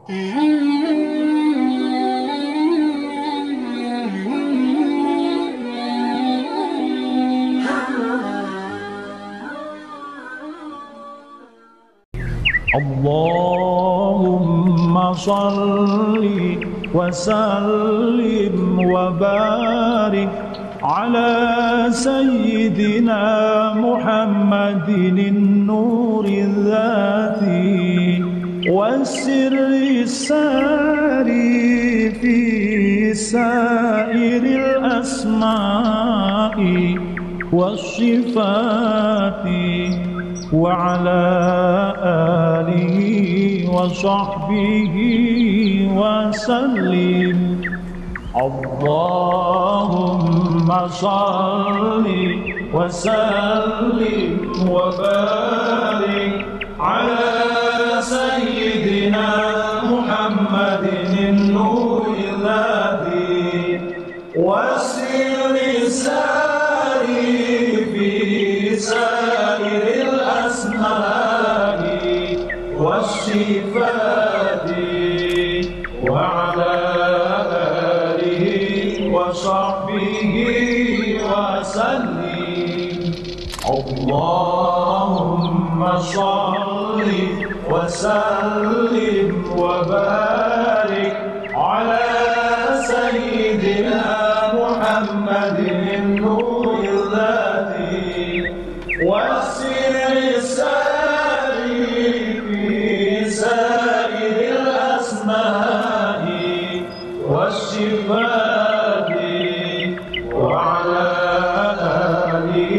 اللهم صل وسلم وبارك على سيدنا محمد النور الذاتي والسر الساري في سائر الأسماء والصفات وعلى آله وصحبه وسلم. اللهم صل وسلم وبارك على سيدنا محمد النور الذي والسر الساري في سائر الأسماء والصفات وعلى آله وصحبه وسلم. اللهم صل وسلم وبارك على سيدنا محمد النور الذي والسر الساري في سائر الأسماء والصفات وعلى آله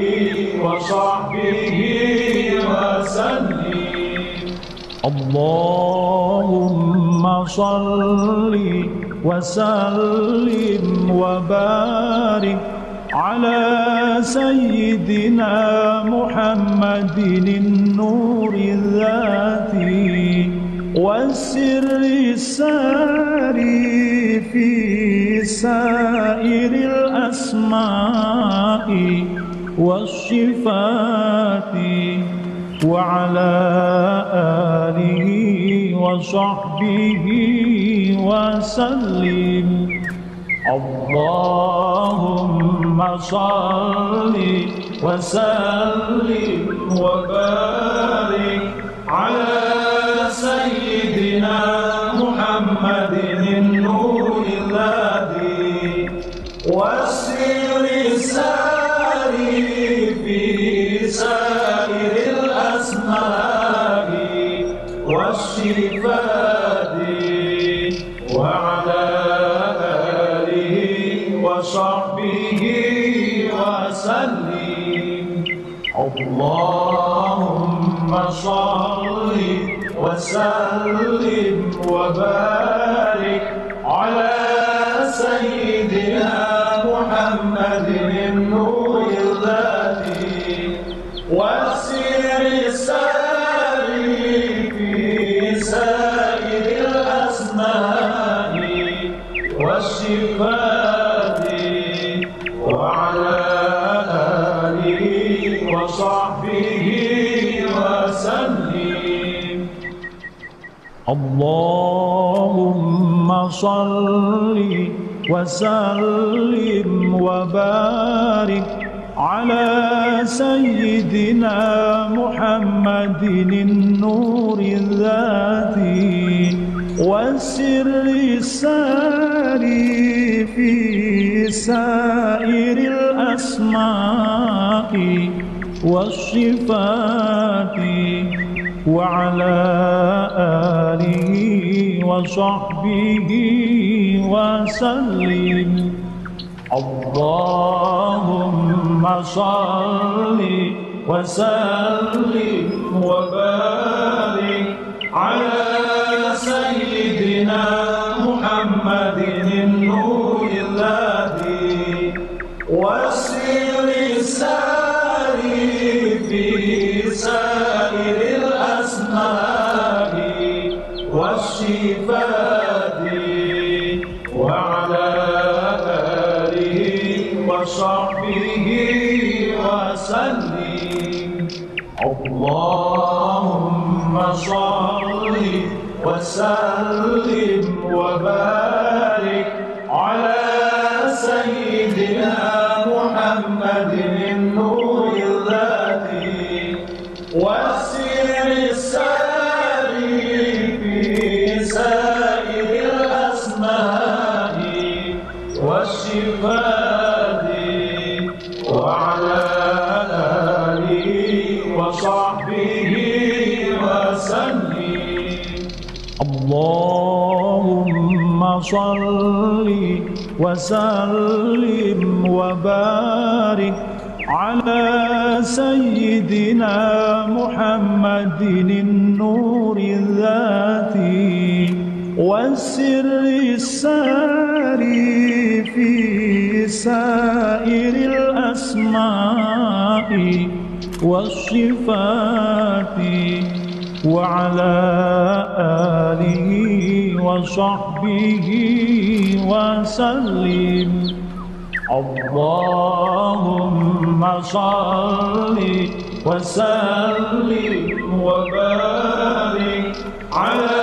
وصحبه وسلم. اللهم صل وسلم وبارك على سيدنا محمد النور الذاتي والسر الساري في سائر الأسماء والصفات وعلى آله وصحبه وسلم. اللهم صل وسلم وبارك على سيدنا محمد النور الذي والسر الساري في سائر الأسماء والصفات وعلى وصحبه وسلم. اللهم صل وسلم وبارك على سيدنا محمد النور الذي والسر الساري في سائر الأسماء والصفات وعلى آله وصحبه وسلم. اللهم صل وسلم وبارك على سيدنا محمد النور الذاتي والسر الساري في سائر الأسماء والصفات وعلى آله وصحبه وسلم. اللهم صل وسلم وبارك على سيدنا محمد النور الذي والسر الساري في سائر الأسماء والصفات وعلى آله وصحبه وسلم. اللهم صل وسلم وبارك على سيدنا محمد النور الذاتي والسر الساري في سائر الأسماء والصفات وعلى آله وصحبه وسلم. اللهم صل وسلم وبارك على سيدنا محمد النور الذاتي والسر الساري في سائر الأسماء والصفات وعلى آله وصحبه وسلم. اللهم صل وسلم وبارك على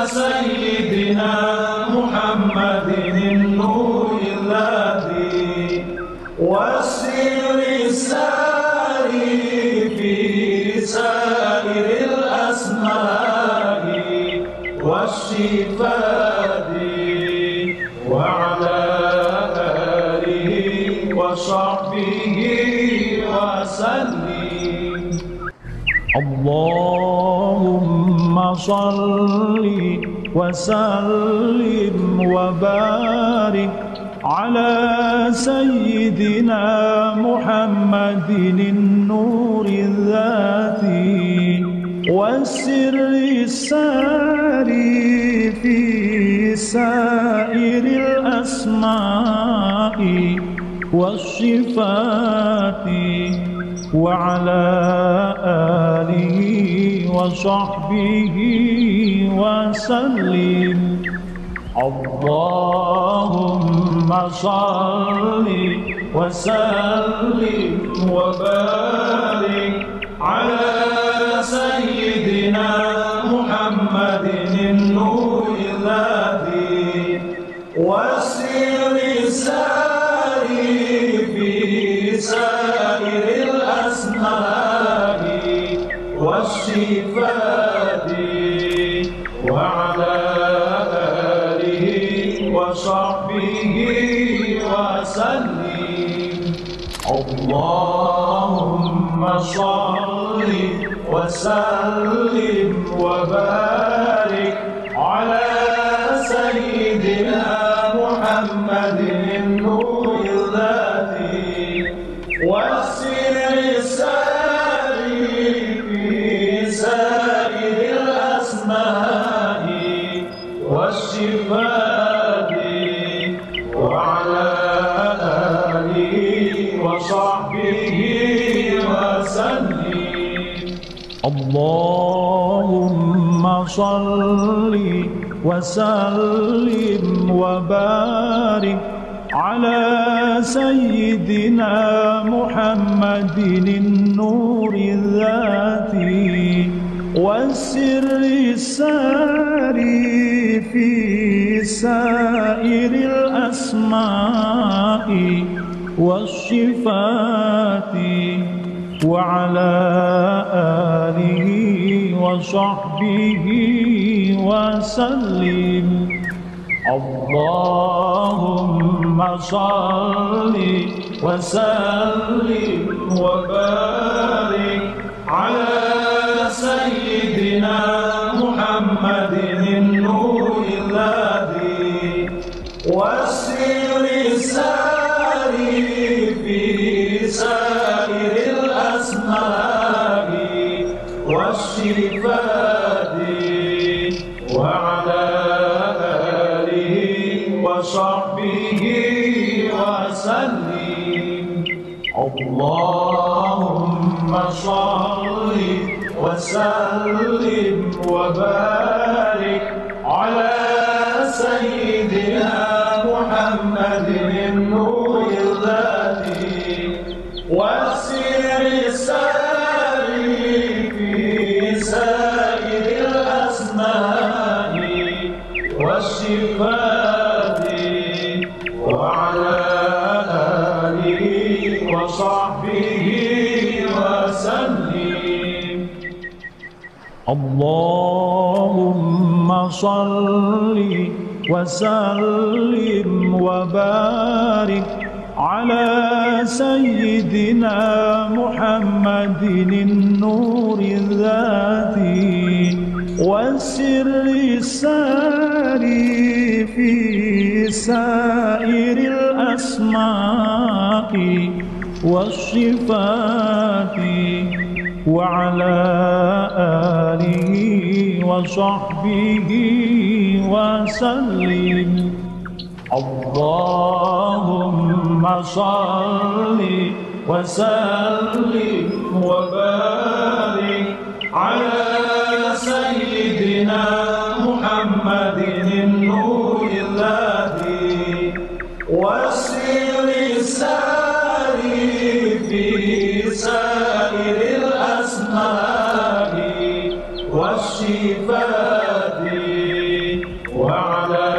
سيدنا محمد النور الذي والسر الساري في سائر الأسماء والصفات وعلى آله وصحبه وسلم. اللهم صل وسلم وبارك على سيدنا محمد النور الذاتي والسر الساري في سائر الأسماء والصفات وعلى آله وصحبه وسلم. اللهم صل وسلم وبارك على سيدنا محمد النور الذي والسر الساري في سائر الأسماء والصفات وعلى آله وصحبه وسلم. اللهم صل وسلم وبارك على سيدنا محمد النور الذاتي والسر الساري في سائر الأسماء والصفات وعلى آله وصحبه وسلم. اللهم صل وسلم وبارك على سيدنا محمد النور الذاتي والسر الساري في سائر الأسماء والصفات وعلى آله وصحبه وسلم. اللهم صل وسلم وبارك على سيدنا محمد النور الذي والسر الساري في سائر الأسماء والصفات وعلى آله وصحبه وسلم. اللهم صل وسلم وبارك على سيدنا محمد النور الذي والسر الساري في سائر الأسماء والصفات وعلى آله وصحبه وسلم. اللهم صل وسلم وبارك على سيدنا محمد النور الذاتي والسر الساري في سائر الأسماء والصفات وعلى آله وصحبه وسلم. اللهم صل وسلم وبارك على سيدنا محمد النور الذاتي والسر الساري في سائر الأسماء والصفات وعلى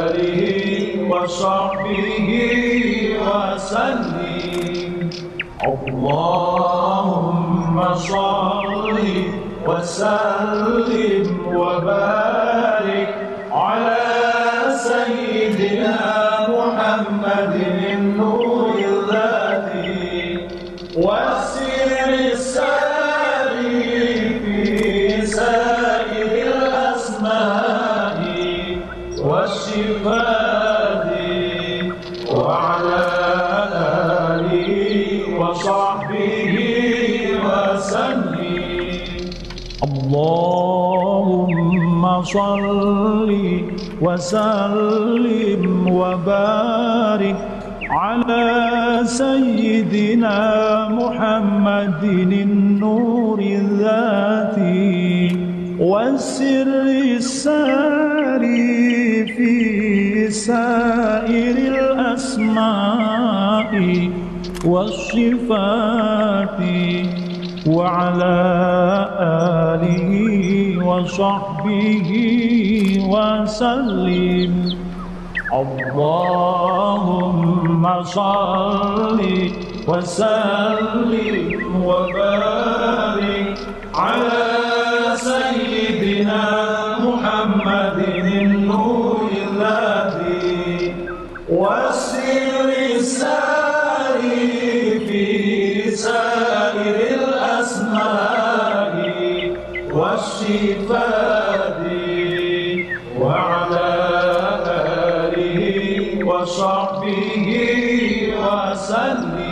آله وصحبه وسلم. اللهم صل وسلم وبارك على سيدنا محمد النور الذاتي والسر الساري في سائر الأسماء والصفات وعلى آله وصحبه وسلم. اللهم صل وسلم وبارك على سيدنا محمد النور الذاتي والسر الساري في سائر الأسماء والصفات وعلى آله وصحبه وسلم. اللهم صل وسلم وبارك على سيدنا محمد النور الذاتي والسر الساري في سائر الأسماء والصفات وعلى آله وصحبه وسلم.